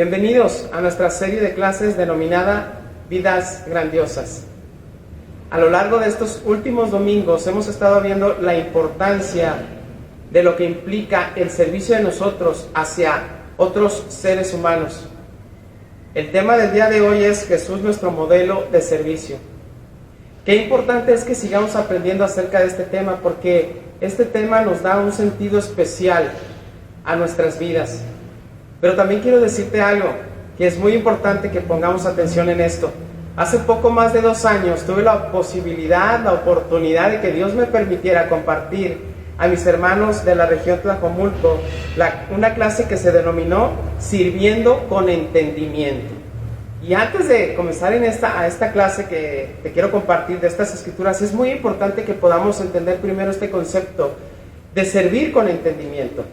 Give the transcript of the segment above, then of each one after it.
Bienvenidos a nuestra serie de clases denominada Vidas Grandiosas. A lo largo de estos últimos domingos hemos estado viendo la importancia de lo que implica el servicio de nosotros hacia otros seres humanos. El tema del día de hoy es Jesús, nuestro modelo de servicio. Qué importante es que sigamos aprendiendo acerca de este tema, porque este tema nos da un sentido especial a nuestras vidas. Pero también quiero decirte algo, que es muy importante que pongamos atención en esto. Hace poco más de 2 años tuve la oportunidad de que Dios me permitiera compartir a mis hermanos de la región Tlajomulco una clase que se denominó Sirviendo con Entendimiento. Y antes de comenzar a esta clase que te quiero compartir de estas escrituras, es muy importante que podamos entender primero este concepto de servir con entendimiento.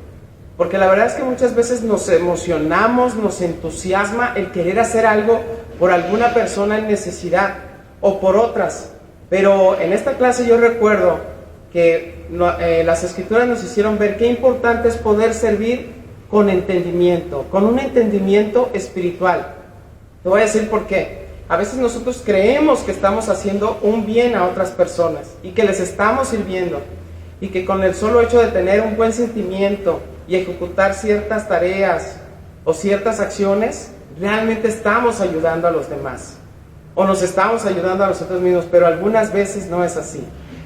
Porque la verdad es que muchas veces nos emocionamos, nos entusiasma el querer hacer algo por alguna persona en necesidad o por otras. Pero en esta clase yo recuerdo que las escrituras nos hicieron ver qué importante es poder servir con entendimiento, con un entendimiento espiritual. Te voy a decir por qué. A veces nosotros creemos que estamos haciendo un bien a otras personas y que les estamos sirviendo, y que con el solo hecho de tener un buen sentimiento y ejecutar ciertas tareas o ciertas acciones, realmente estamos ayudando a los demás o nos estamos ayudando a nosotros mismos, pero algunas veces no es así.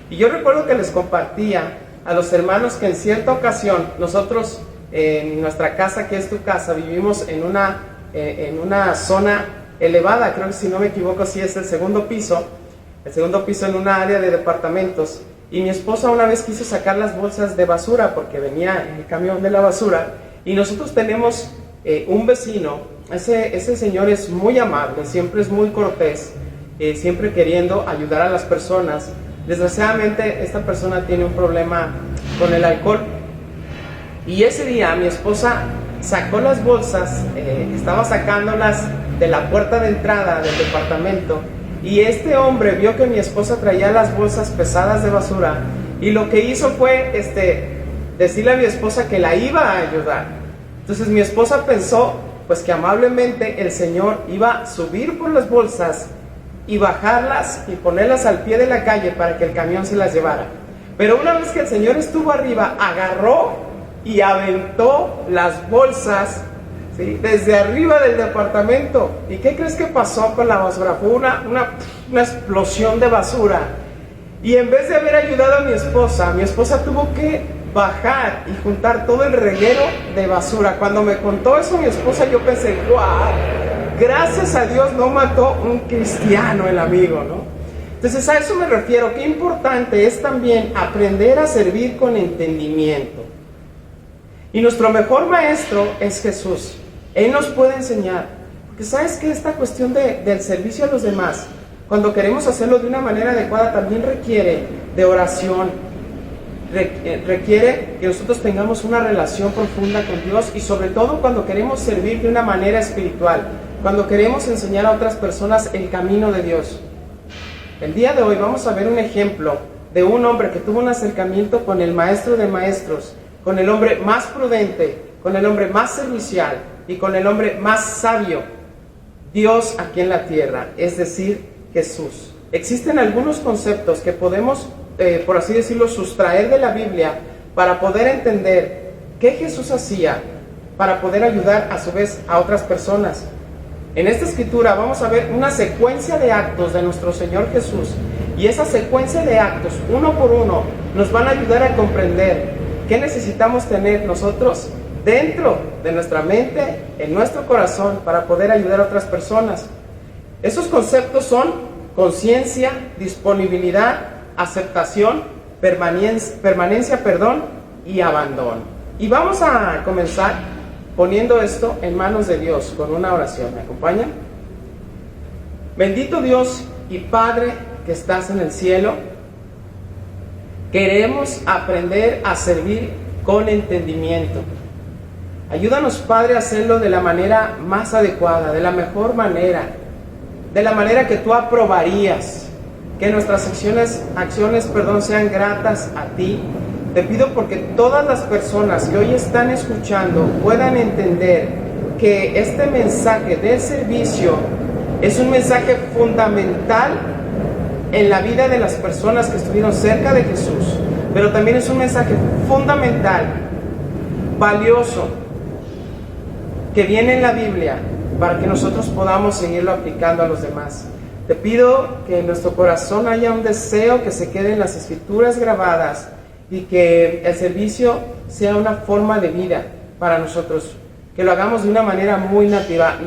Y yo recuerdo que les compartía a los hermanos que en cierta ocasión nosotros en nuestra casa, que es tu casa, vivimos en una zona elevada, creo que si no me equivoco sí es el segundo piso en una área de departamentos. Y mi esposa una vez quiso sacar las bolsas de basura porque venía en el camión de la basura, y nosotros tenemos un vecino. Ese señor es muy amable, siempre es muy cortés, siempre queriendo ayudar a las personas. Desgraciadamente esta persona tiene un problema con el alcohol, y ese día mi esposa sacó las bolsas, estaba sacándolas de la puerta de entrada del departamento, y este hombre vio que mi esposa traía las bolsas pesadas de basura, y lo que hizo fue decirle a mi esposa que la iba a ayudar. Entonces mi esposa pensó pues que amablemente el Señor iba a subir por las bolsas y bajarlas y ponerlas al pie de la calle para que el camión se las llevara. Pero una vez que el Señor estuvo arriba, agarró y aventó las bolsas, ¿sí?, desde arriba del departamento. ¿Y qué crees que pasó con la basura? Fue una explosión de basura. Y en vez de haber ayudado a mi esposa tuvo que bajar y juntar todo el reguero de basura. Cuando me contó eso mi esposa, yo pensé, ¡guau! Gracias a Dios no mató un cristiano el amigo, ¿no? Entonces a eso me refiero. Qué importante es también aprender a servir con entendimiento. Y nuestro mejor maestro es Jesús. Él nos puede enseñar. Porque sabes que esta cuestión del servicio a los demás, cuando queremos hacerlo de una manera adecuada, también requiere de oración. Requiere que nosotros tengamos una relación profunda con Dios, y sobre todo cuando queremos servir de una manera espiritual, cuando queremos enseñar a otras personas el camino de Dios. El día de hoy vamos a ver un ejemplo de un hombre que tuvo un acercamiento con el maestro de maestros, con el hombre más prudente, con el hombre más servicial y con el hombre más sabio, Dios aquí en la tierra, es decir, Jesús. Existen algunos conceptos que podemos, por así decirlo, sustraer de la Biblia para poder entender qué Jesús hacía, para poder ayudar a su vez a otras personas. En esta escritura vamos a ver una secuencia de actos de nuestro Señor Jesús, y esa secuencia de actos, uno por uno, nos van a ayudar a comprender qué necesitamos tener nosotros dentro de nuestra mente, en nuestro corazón, para poder ayudar a otras personas. Esos conceptos son conciencia, disponibilidad, aceptación, permanencia, y abandono. Y vamos a comenzar poniendo esto en manos de Dios con una oración. ¿Me acompañan? Bendito Dios y Padre que estás en el cielo, queremos aprender a servir con entendimiento. Ayúdanos, Padre, a hacerlo de la manera más adecuada, de la mejor manera, de la manera que tú aprobarías. Que nuestras acciones sean gratas a ti. Te pido porque todas las personas que hoy están escuchando puedan entender que este mensaje del servicio es un mensaje fundamental en la vida de las personas que estuvieron cerca de Jesús, pero también es un mensaje fundamental, valioso, que viene en la Biblia para que nosotros podamos seguirlo aplicando a los demás. Te pido que en nuestro corazón haya un deseo que se quede en las Escrituras grabadas y que el servicio sea una forma de vida para nosotros, que lo hagamos de una manera muy natural,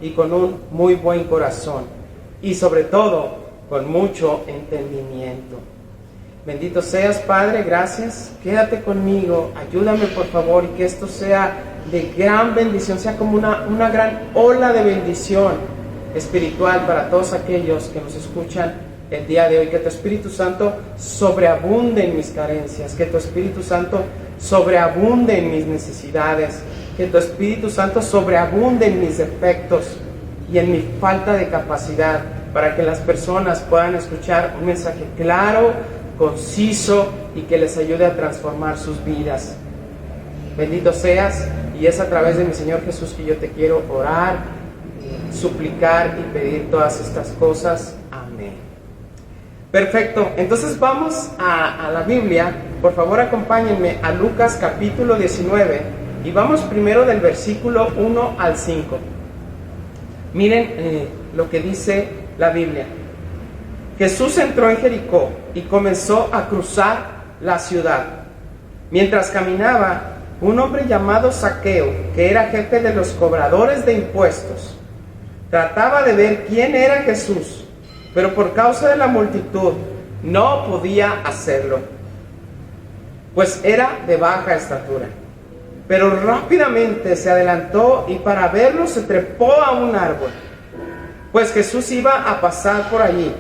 y con un muy buen corazón, y sobre todo con mucho entendimiento. Bendito seas, Padre, gracias. Quédate conmigo, ayúdame por favor, y que esto sea de gran bendición, sea como una gran ola de bendición espiritual para todos aquellos que nos escuchan el día de hoy. Que tu Espíritu Santo sobreabunde en mis carencias, que tu Espíritu Santo sobreabunde en mis necesidades, que tu Espíritu Santo sobreabunde en mis defectos y en mi falta de capacidad, para que las personas puedan escuchar un mensaje claro, conciso y que les ayude a transformar sus vidas. Bendito seas, y es a través de mi Señor Jesús que yo te quiero orar, suplicar y pedir todas estas cosas. Amén. Perfecto, entonces vamos a la Biblia. Por favor, acompáñenme a Lucas capítulo 19 y vamos primero del versículo 1 al 5. Miren lo que dice la Biblia. Jesús entró en Jericó y comenzó a cruzar la ciudad. Mientras caminaba, un hombre llamado Zaqueo, que era jefe de los cobradores de impuestos, trataba de ver quién era Jesús, pero por causa de la multitud no podía hacerlo, pues era de baja estatura. Pero rápidamente se adelantó y para verlo se trepó a un árbol, pues Jesús iba a pasar por allí.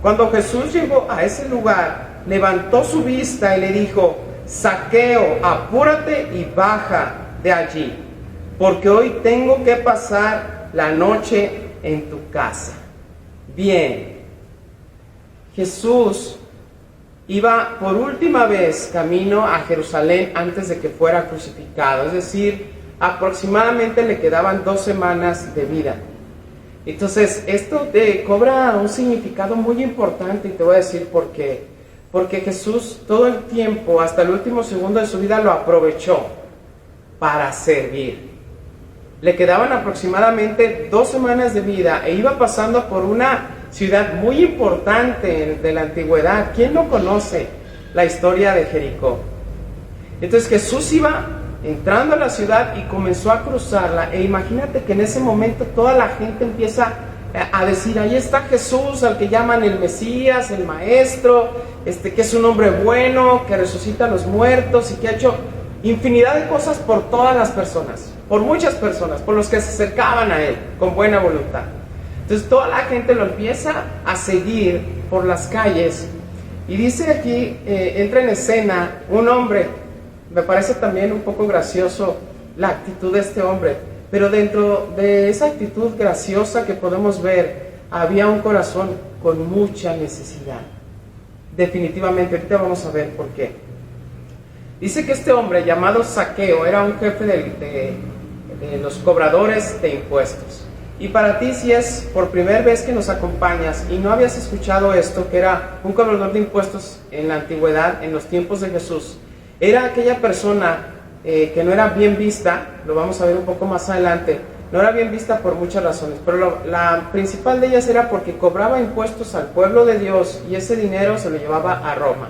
Cuando Jesús llegó a ese lugar, levantó su vista y le dijo: Zaqueo, apúrate y baja de allí, porque hoy tengo que pasar la noche en tu casa. Bien, Jesús iba por última vez camino a Jerusalén antes de que fuera crucificado, es decir, aproximadamente le quedaban 2 semanas de vida. Entonces, esto te cobra un significado muy importante y te voy a decir por qué. Porque Jesús todo el tiempo, hasta el último segundo de su vida, lo aprovechó para servir. Le quedaban aproximadamente 2 semanas de vida e iba pasando por una ciudad muy importante de la antigüedad. ¿Quién no conoce la historia de Jericó? Entonces Jesús iba entrando a la ciudad y comenzó a cruzarla, e imagínate que en ese momento toda la gente empieza a decir: ahí está Jesús, al que llaman el Mesías, el Maestro, que es un hombre bueno, que resucita a los muertos y que ha hecho infinidad de cosas por todas las personas, por muchas personas, por los que se acercaban a él con buena voluntad. Entonces toda la gente lo empieza a seguir por las calles, y dice aquí, entra en escena un hombre. Me parece también un poco gracioso la actitud de este hombre, pero dentro de esa actitud graciosa que podemos ver, había un corazón con mucha necesidad. Definitivamente, ahorita vamos a ver por qué. Dice que este hombre llamado Zaqueo era un jefe de los cobradores de impuestos. Y para ti, si es por primera vez que nos acompañas y no habías escuchado esto, que era un cobrador de impuestos en la antigüedad, en los tiempos de Jesús, era aquella persona que no era bien vista. Lo vamos a ver un poco más adelante. No era bien vista por muchas razones, pero la principal de ellas era porque cobraba impuestos al pueblo de Dios y ese dinero se lo llevaba a Roma.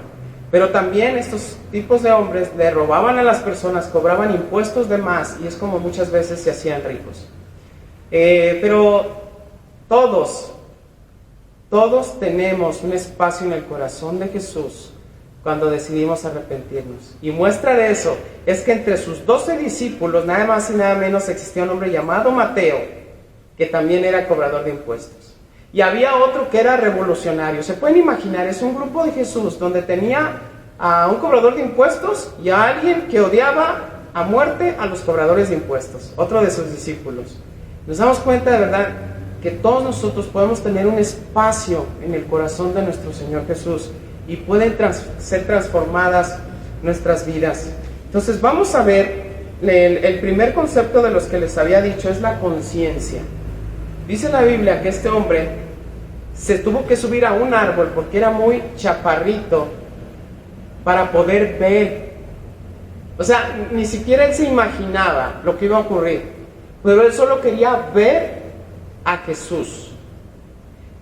Pero también estos tipos de hombres le robaban a las personas, cobraban impuestos de más, y es como muchas veces se hacían ricos. Pero todos tenemos un espacio en el corazón de Jesús cuando decidimos arrepentirnos. Y muestra de eso es que entre sus 12 discípulos, nada más y nada menos, existía un hombre llamado Mateo, que también era cobrador de impuestos. Y había otro que era revolucionario. Se pueden imaginar, es un grupo de Jesús donde tenía a un cobrador de impuestos y a alguien que odiaba a muerte a los cobradores de impuestos, otro de sus discípulos. Nos damos cuenta de verdad que todos nosotros podemos tener un espacio en el corazón de nuestro Señor Jesús y pueden ser transformadas nuestras vidas. Entonces vamos a ver el primer concepto de los que les había dicho es la conciencia. Dice la Biblia que este hombre se tuvo que subir a un árbol porque era muy chaparrito para poder ver. O sea, ni siquiera él se imaginaba lo que iba a ocurrir, pero él solo quería ver a Jesús.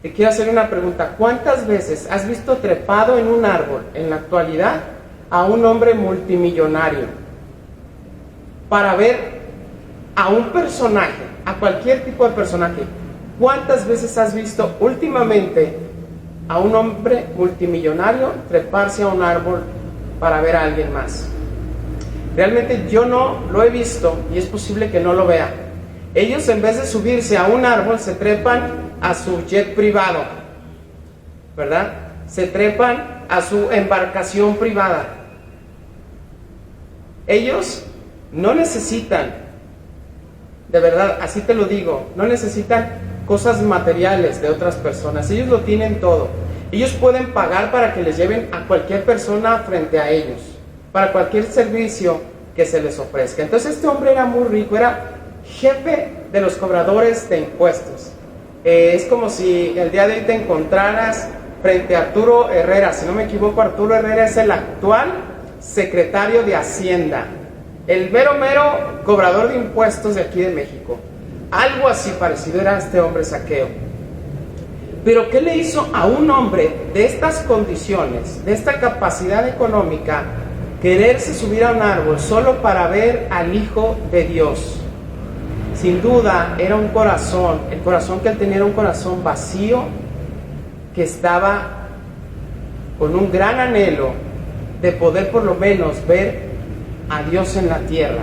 Te quiero hacer una pregunta. ¿Cuántas veces has visto trepado en un árbol en la actualidad a un hombre multimillonario para ver a un personaje, a cualquier tipo de personaje? ¿Cuántas veces has visto últimamente a un hombre multimillonario treparse a un árbol para ver a alguien más? Realmente yo no lo he visto y es posible que no lo vea. Ellos, en vez de subirse a un árbol, se trepan a su jet privado, ¿verdad? Se trepan a su embarcación privada. Ellos no necesitan, de verdad, así te lo digo, no necesitan cosas materiales de otras personas. Ellos lo tienen todo. Ellos pueden pagar para que les lleven a cualquier persona frente a ellos, para cualquier servicio que se les ofrezca. Entonces este hombre era muy rico, era jefe de los cobradores de impuestos. Es como si el día de hoy te encontraras frente a Arturo Herrera. Si no me equivoco, Arturo Herrera es el actual secretario de Hacienda, el mero cobrador de impuestos de aquí de México. Algo así parecido era este hombre Zaqueo. Pero ¿qué le hizo a un hombre de estas condiciones, de esta capacidad económica, quererse subir a un árbol solo para ver al Hijo de Dios? Sin duda era un corazón, el corazón que él tenía era un corazón vacío, que estaba con un gran anhelo de poder por lo menos ver a Dios en la tierra.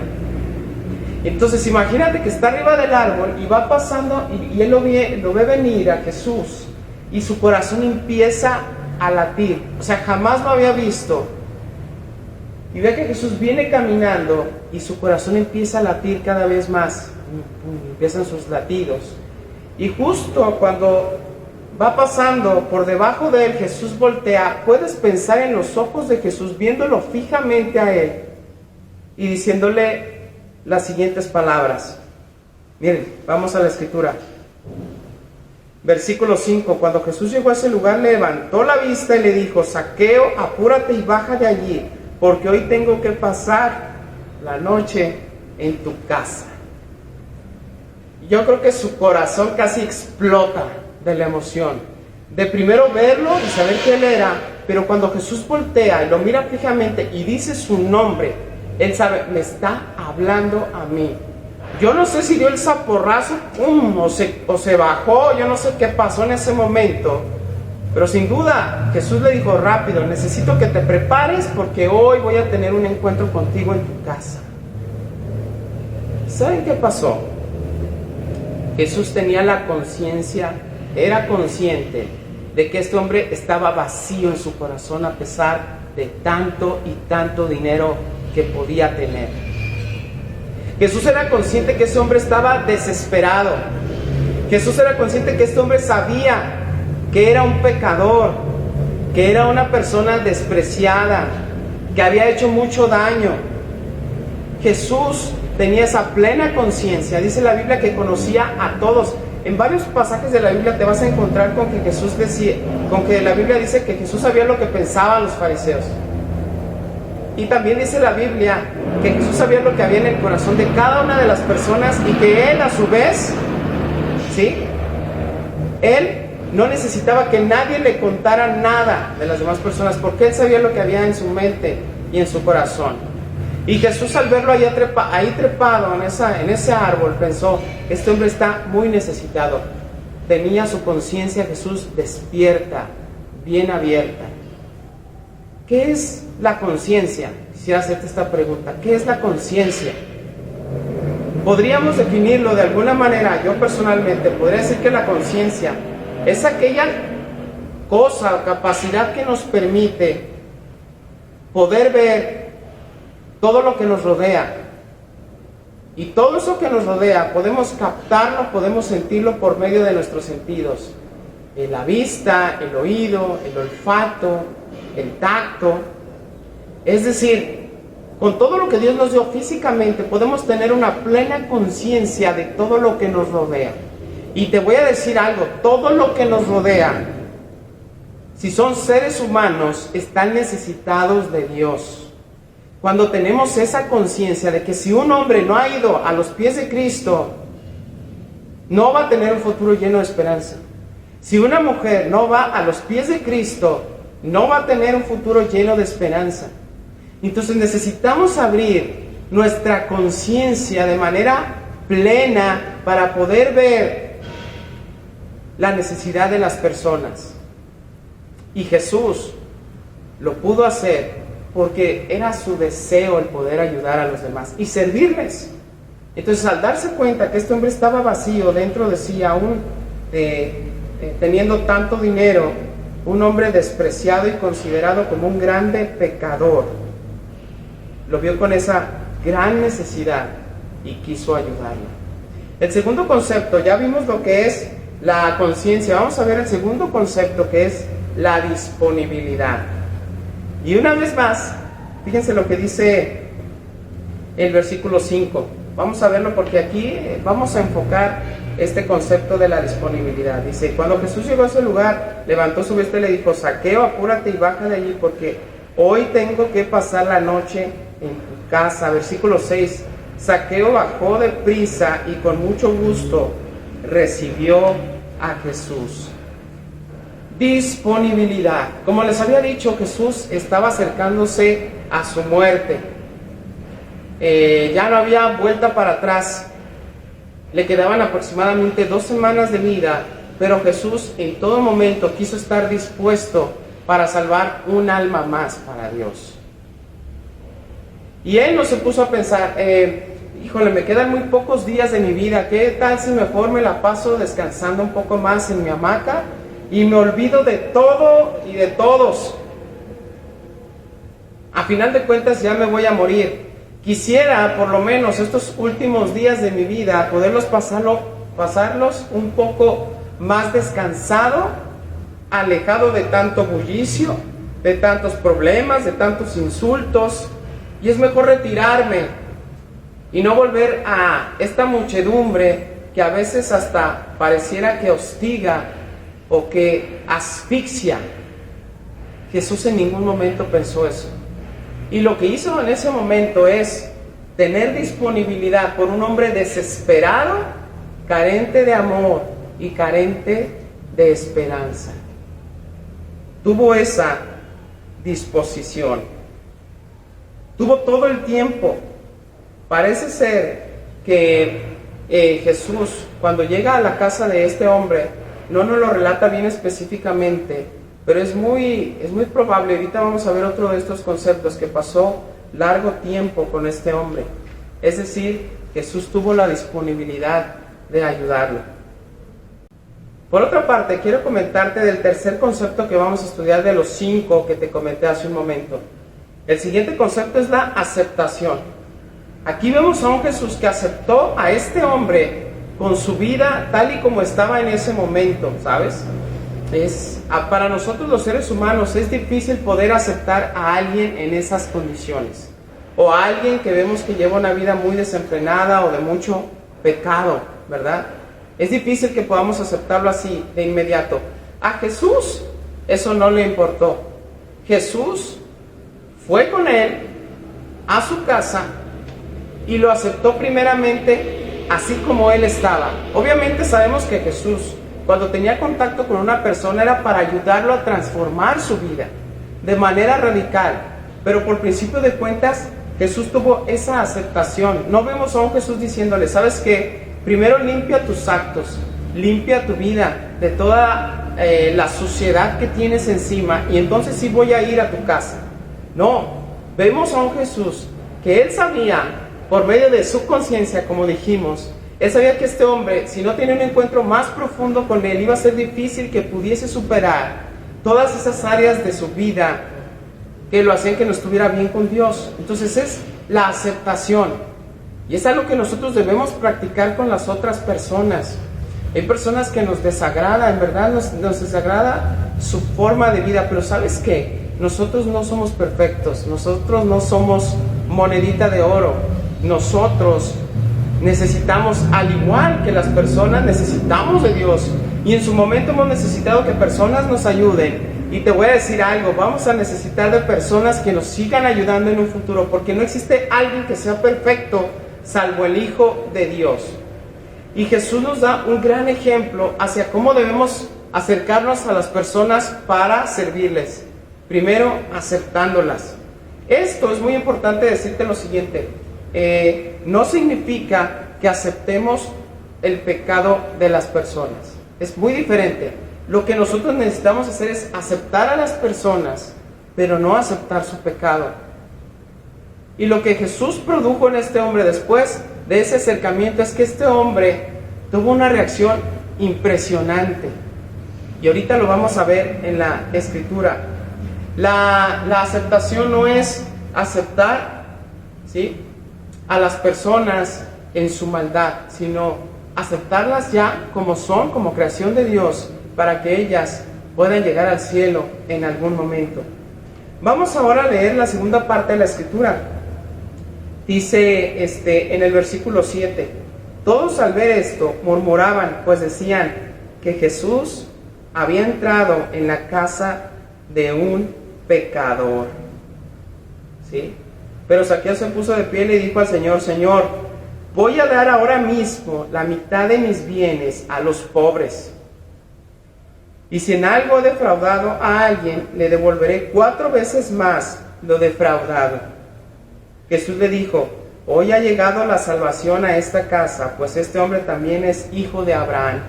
Entonces imagínate que está arriba del árbol y va pasando y él lo ve venir a Jesús y su corazón empieza a latir. O sea, jamás lo había visto. Y ve que Jesús viene caminando y su corazón empieza a latir cada vez más. Empiezan sus latidos. Y justo cuando va pasando por debajo de él, Jesús voltea. Puedes pensar en los ojos de Jesús viéndolo fijamente a él y diciéndole las siguientes palabras. Miren, vamos a la escritura. Versículo 5. Cuando Jesús llegó a ese lugar, levantó la vista y le dijo: Zaqueo, apúrate y baja de allí, porque hoy tengo que pasar la noche en tu casa. Yo creo que su corazón casi explota de la emoción, de primero verlo y saber que él era, pero cuando Jesús voltea y lo mira fijamente y dice su nombre, él sabe, me está hablando a mí. Yo no sé si dio el zaporrazo, o se bajó, yo no sé qué pasó en ese momento, pero sin duda Jesús le dijo: rápido, necesito que te prepares porque hoy voy a tener un encuentro contigo en tu casa. ¿Saben qué pasó? Jesús tenía la conciencia, era consciente de que este hombre estaba vacío en su corazón a pesar de tanto y tanto dinero que podía tener. Jesús era consciente que ese hombre estaba desesperado. Jesús era consciente que este hombre sabía que era un pecador, que era una persona despreciada, que había hecho mucho daño. Jesús tenía esa plena conciencia. Dice la Biblia que conocía a todos. En varios pasajes de la Biblia te vas a encontrar con que Jesús decía, con que la Biblia dice que Jesús sabía lo que pensaban los fariseos. Y también dice la Biblia que Jesús sabía lo que había en el corazón de cada una de las personas y que él a su vez, ¿sí? Él no necesitaba que nadie le contara nada de las demás personas porque él sabía lo que había en su mente y en su corazón. Y Jesús, al verlo ahí trepado en ese árbol, pensó: este hombre está muy necesitado. Tenía su conciencia Jesús despierta, bien abierta. ¿Qué es la conciencia? Quisiera hacerte esta pregunta. ¿Qué es la conciencia? Podríamos definirlo de alguna manera. Yo personalmente podría decir que la conciencia es aquella cosa o capacidad que nos permite poder ver todo lo que nos rodea. Y todo eso que nos rodea podemos captarlo, podemos sentirlo por medio de nuestros sentidos. La vista, el oído, el olfato, el tacto. Es decir, con todo lo que Dios nos dio físicamente, podemos tener una plena conciencia de todo lo que nos rodea. Y te voy a decir algo, todo lo que nos rodea, si son seres humanos, están necesitados de Dios. Cuando tenemos esa conciencia de que si un hombre no ha ido a los pies de Cristo, no va a tener un futuro lleno de esperanza. Si una mujer no va a los pies de Cristo, no va a tener un futuro lleno de esperanza. Entonces necesitamos abrir nuestra conciencia de manera plena para poder ver la necesidad de las personas. Y Jesús lo pudo hacer porque era su deseo el poder ayudar a los demás y servirles. Entonces, al darse cuenta que este hombre estaba vacío dentro de sí, aún teniendo tanto dinero, un hombre despreciado y considerado como un grande pecador, lo vio con esa gran necesidad y quiso ayudarlo. El segundo concepto, ya vimos lo que es la conciencia. Vamos a ver el segundo concepto, que es la disponibilidad. Y una vez más, fíjense lo que dice el versículo 5. Vamos a verlo porque aquí vamos a enfocar este concepto de la disponibilidad. Dice, cuando Jesús llegó a ese lugar, levantó su vista y le dijo, Zaqueo, apúrate y baja de allí porque hoy tengo que pasar la noche en tu casa. Versículo 6. Zaqueo bajó de prisa y con mucho gusto recibió a Jesús. Disponibilidad. Como les había dicho, Jesús estaba acercándose a su muerte. Ya no había vuelta para atrás. Le quedaban aproximadamente 2 semanas de vida, pero Jesús en todo momento quiso estar dispuesto para salvar un alma más para Dios. Y él no se puso a pensar, híjole, me quedan muy pocos días de mi vida, ¿qué tal si mejor me la paso descansando un poco más en mi hamaca y me olvido de todo y de todos? A final de cuentas ya me voy a morir. Quisiera por lo menos estos últimos días de mi vida poderlos pasarlos un poco más descansado, alejado de tanto bullicio, de tantos problemas, de tantos insultos. Y es mejor retirarme y no volver a esta muchedumbre que a veces hasta pareciera que hostiga o que asfixia. Jesús en ningún momento pensó eso. Y lo que hizo en ese momento es tener disponibilidad por un hombre desesperado, carente de amor y carente de esperanza. Tuvo esa disposición. Tuvo todo el tiempo. Parece ser que Jesús, cuando llega a la casa de este hombre, no nos lo relata bien específicamente, pero es muy probable. Ahorita vamos a ver otro de estos conceptos, que pasó largo tiempo con este hombre. Es decir, Jesús tuvo la disponibilidad de ayudarlo. Por otra parte, quiero comentarte del tercer concepto que vamos a estudiar de los 5 que te comenté hace un momento. El siguiente concepto es la aceptación. Aquí vemos a un Jesús que aceptó a este hombre con su vida tal y como estaba en ese momento, ¿sabes? Para nosotros los seres humanos es difícil poder aceptar a alguien en esas condiciones, o a alguien que vemos que lleva una vida muy desenfrenada o de mucho pecado, ¿verdad? Es difícil que podamos aceptarlo así de inmediato. A Jesús eso no le importó. Jesús fue con él a su casa y lo aceptó primeramente así como él estaba. Obviamente sabemos que Jesús, cuando tenía contacto con una persona, era para ayudarlo a transformar su vida de manera radical. Pero por principio de cuentas, Jesús tuvo esa aceptación. No vemos a un Jesús diciéndole, ¿sabes qué? Primero limpia tus actos, limpia tu vida de toda la suciedad que tienes encima, y entonces sí voy a ir a tu casa. No, vemos a un Jesús que él sabía, por medio de su conciencia, como dijimos, él sabía que este hombre, si no tenía un encuentro más profundo con él, iba a ser difícil que pudiese superar todas esas áreas de su vida que lo hacían que no estuviera bien con Dios. Entonces es la aceptación, y es algo que nosotros debemos practicar con las otras personas. Hay personas que nos desagrada, en verdad nos desagrada su forma de vida, pero ¿sabes qué? Nosotros no somos perfectos, nosotros no somos monedita de oro. Nosotros necesitamos, al igual que las personas, necesitamos de Dios. Y en su momento hemos necesitado que personas nos ayuden. Y te voy a decir algo, vamos a necesitar de personas que nos sigan ayudando en un futuro, porque no existe alguien que sea perfecto salvo el Hijo de Dios. Y Jesús nos da un gran ejemplo hacia cómo debemos acercarnos a las personas para servirles. Primero, aceptándolas. Esto es muy importante decirte lo siguiente. No significa que aceptemos el pecado de las personas. Es muy diferente. Lo que nosotros necesitamos hacer es aceptar a las personas, pero no aceptar su pecado. Y lo que Jesús produjo en este hombre después de ese acercamiento es que este hombre tuvo una reacción impresionante. Y ahorita lo vamos a ver en la Escritura. La aceptación no es aceptar, ¿sí?, a las personas en su maldad, sino aceptarlas ya como son, como creación de Dios, para que ellas puedan llegar al cielo en algún momento. Vamos ahora a leer la segunda parte de la Escritura. Dice en el versículo 7: todos al ver esto murmuraban, pues decían que Jesús había entrado en la casa de un pecador. ¿Sí? Pero Zaqueo se puso de pie y le dijo al Señor: Señor, voy a dar ahora mismo la mitad de mis bienes a los pobres. Y si en algo he defraudado a alguien, le devolveré 4 veces más lo defraudado. Jesús le dijo: hoy ha llegado la salvación a esta casa, pues este hombre también es hijo de Abraham.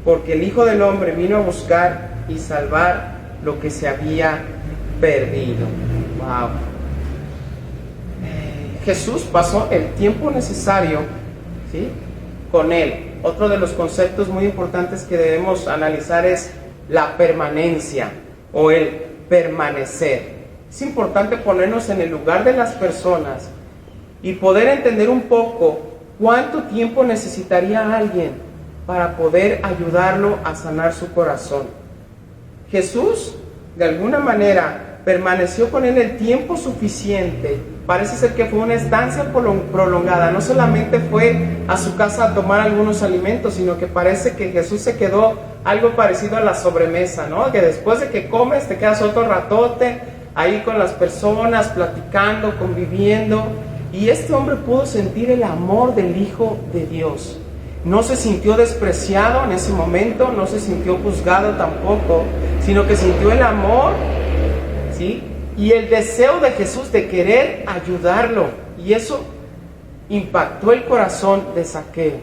Porque el Hijo del Hombre vino a buscar y salvar lo que se había perdido. Wow. Jesús pasó el tiempo necesario, ¿sí?, con él. Otro de los conceptos muy importantes que debemos analizar es la permanencia o el permanecer. Es importante ponernos en el lugar de las personas y poder entender un poco cuánto tiempo necesitaría alguien para poder ayudarlo a sanar su corazón. Jesús, de alguna manera, permaneció con él el tiempo suficiente. Parece ser que fue una estancia prolongada. No solamente fue a su casa a tomar algunos alimentos, sino que parece que Jesús se quedó algo parecido a la sobremesa, ¿no? Que después de que comes te quedas otro ratote ahí con las personas, platicando, conviviendo. Y este hombre pudo sentir el amor del Hijo de Dios. No se sintió despreciado en ese momento, no se sintió juzgado tampoco, sino que sintió el amor, ¿sí?, y el deseo de Jesús de querer ayudarlo. Y eso impactó el corazón de Zaqueo.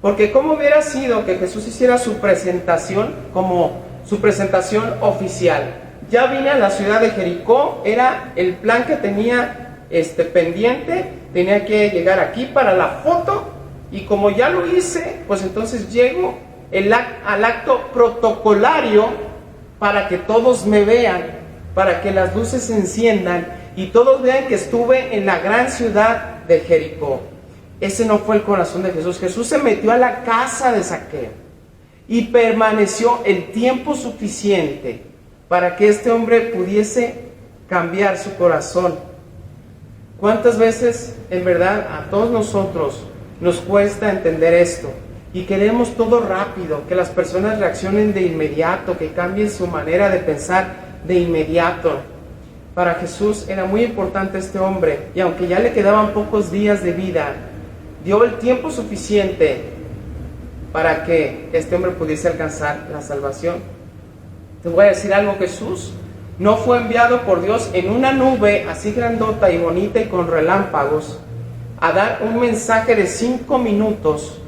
Porque ¿cómo hubiera sido que Jesús hiciera su presentación como su presentación oficial? Ya vine a la ciudad de Jericó, era el plan que tenía pendiente, tenía que llegar aquí para la foto, y como ya lo hice, pues entonces llego al acto protocolario para que todos me vean, para que las luces se enciendan y todos vean que estuve en la gran ciudad de Jericó. Ese no fue el corazón de Jesús. Jesús se metió a la casa de Zaqueo y permaneció el tiempo suficiente para que este hombre pudiese cambiar su corazón. ¿Cuántas veces, en verdad, a todos nosotros nos cuesta entender esto? Y queremos todo rápido, que las personas reaccionen de inmediato, que cambien su manera de pensar de inmediato. Para Jesús era muy importante este hombre, y aunque ya le quedaban pocos días de vida, dio el tiempo suficiente para que este hombre pudiese alcanzar la salvación. Te voy a decir algo: Jesús no fue enviado por Dios en una nube así grandota y bonita y con relámpagos a dar un mensaje de 5 minutos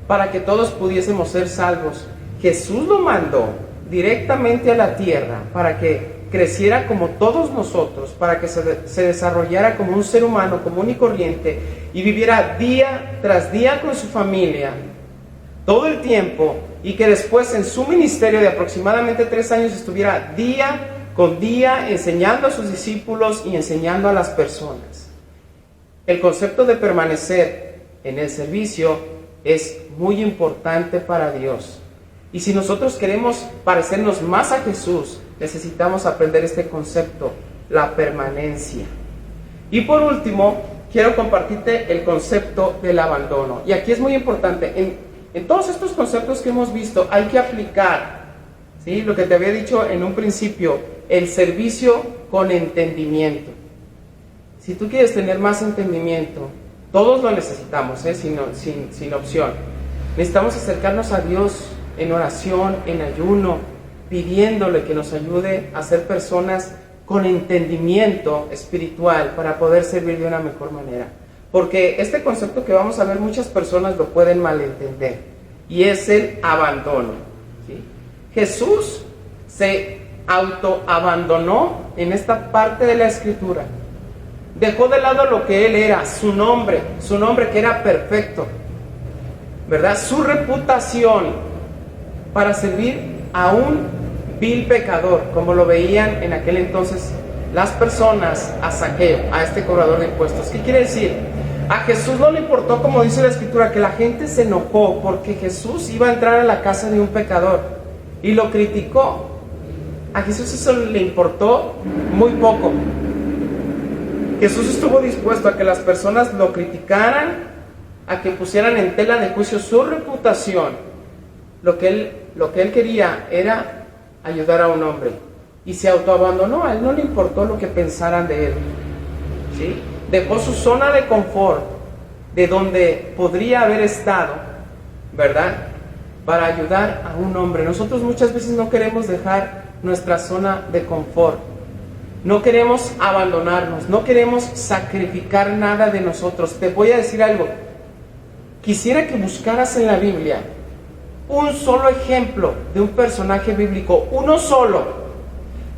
para que todos pudiésemos ser salvos. Jesús lo mandó directamente a la tierra para que creciera como todos nosotros, para que se desarrollara como un ser humano común y corriente y viviera día tras día con su familia todo el tiempo, y que después en su ministerio de aproximadamente 3 años estuviera día con día enseñando a sus discípulos y enseñando a las personas. El concepto de permanecer en el servicio es muy importante para Dios. Y si nosotros queremos parecernos más a Jesús, necesitamos aprender este concepto, la permanencia. Y por último, quiero compartirte el concepto del abandono. Y aquí es muy importante, en todos estos conceptos que hemos visto hay que aplicar, ¿sí?, lo que te había dicho en un principio, el servicio con entendimiento. Si tú quieres tener más entendimiento, todos lo necesitamos, sin opción. Necesitamos acercarnos a Dios en oración, en ayuno, pidiéndole que nos ayude a ser personas con entendimiento espiritual para poder servir de una mejor manera. Porque este concepto que vamos a ver, muchas personas lo pueden malentender, y es el abandono, ¿sí? Jesús se autoabandonó en esta parte de la Escritura. Dejó de lado lo que Él era, su nombre que era perfecto, ¿verdad? Su reputación, para servir a un vil pecador, como lo veían en aquel entonces las personas a Zaqueo, a este cobrador de impuestos. ¿Qué quiere decir? A Jesús no le importó, como dice la Escritura, que la gente se enojó porque Jesús iba a entrar a la casa de un pecador y lo criticó. A Jesús eso le importó muy poco. Jesús estuvo dispuesto a que las personas lo criticaran, a que pusieran en tela de juicio su reputación. Lo que él quería era ayudar a un hombre, y se autoabandonó. A él no le importó lo que pensaran de él, ¿sí? Dejó su zona de confort, de donde podría haber estado, ¿verdad?, para ayudar a un hombre. Nosotros muchas veces no queremos dejar nuestra zona de confort, no queremos abandonarnos, no queremos sacrificar nada de nosotros. Te voy a decir algo, quisiera que buscaras en la Biblia un solo ejemplo de un personaje bíblico, uno solo,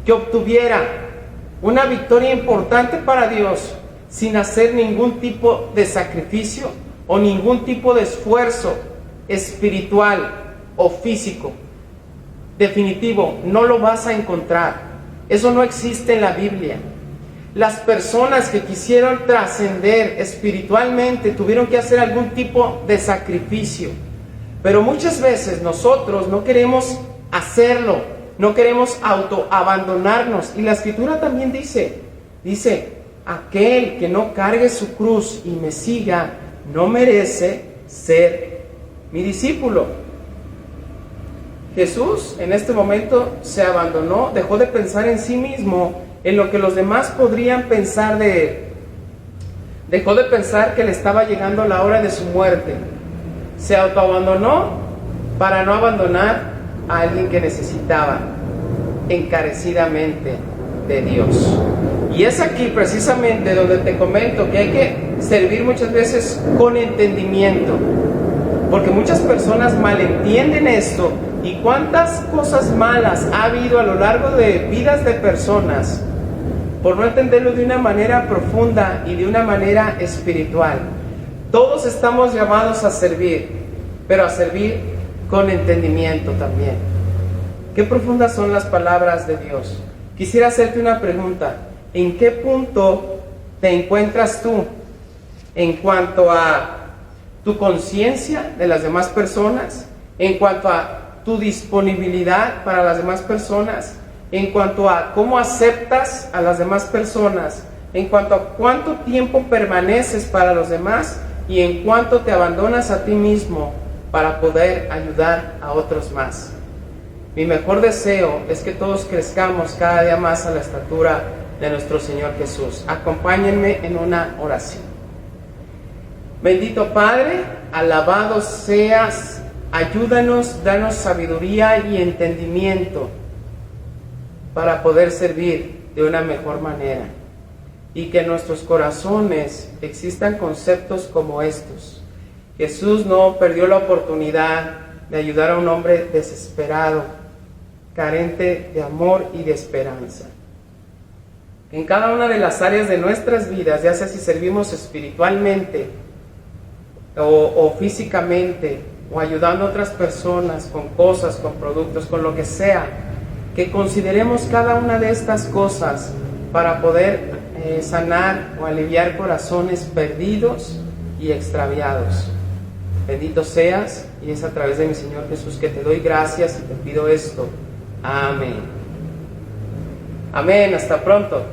que obtuviera una victoria importante para Dios sin hacer ningún tipo de sacrificio o ningún tipo de esfuerzo espiritual o físico. Definitivo, no lo vas a encontrar. Eso no existe en la Biblia. Las personas que quisieron trascender espiritualmente tuvieron que hacer algún tipo de sacrificio. Pero muchas veces nosotros no queremos hacerlo, no queremos autoabandonarnos. Y la Escritura también dice, aquel que no cargue su cruz y me siga, no merece ser mi discípulo. Jesús en este momento se abandonó, dejó de pensar en sí mismo, en lo que los demás podrían pensar de él. Dejó de pensar que le estaba llegando la hora de su muerte. Se autoabandonó para no abandonar a alguien que necesitaba encarecidamente de Dios. Y es aquí precisamente donde te comento que hay que servir muchas veces con entendimiento, porque muchas personas malentienden esto. Y cuántas cosas malas ha habido a lo largo de vidas de personas por no entenderlo de una manera profunda y de una manera espiritual. Todos estamos llamados a servir, pero a servir con entendimiento también. Qué profundas son las palabras de Dios. Quisiera hacerte una pregunta. ¿En qué punto te encuentras tú en cuanto a tu conciencia de las demás personas? En cuanto a tu disponibilidad para las demás personas, en cuanto a cómo aceptas a las demás personas, en cuanto a cuánto tiempo permaneces para los demás y en cuánto te abandonas a ti mismo para poder ayudar a otros más. Mi mejor deseo es que todos crezcamos cada día más a la estatura de nuestro Señor Jesús. Acompáñenme en una oración. Bendito Padre, alabado seas. Ayúdanos, danos sabiduría y entendimiento para poder servir de una mejor manera, y que en nuestros corazones existan conceptos como estos. Jesús no perdió la oportunidad de ayudar a un hombre desesperado, carente de amor y de esperanza. En cada una de las áreas de nuestras vidas, ya sea si servimos espiritualmente o físicamente, o ayudando a otras personas con cosas, con productos, con lo que sea, que consideremos cada una de estas cosas para poder sanar o aliviar corazones perdidos y extraviados. Bendito seas, y es a través de mi Señor Jesús que te doy gracias y te pido esto. Amén. Amén, hasta pronto.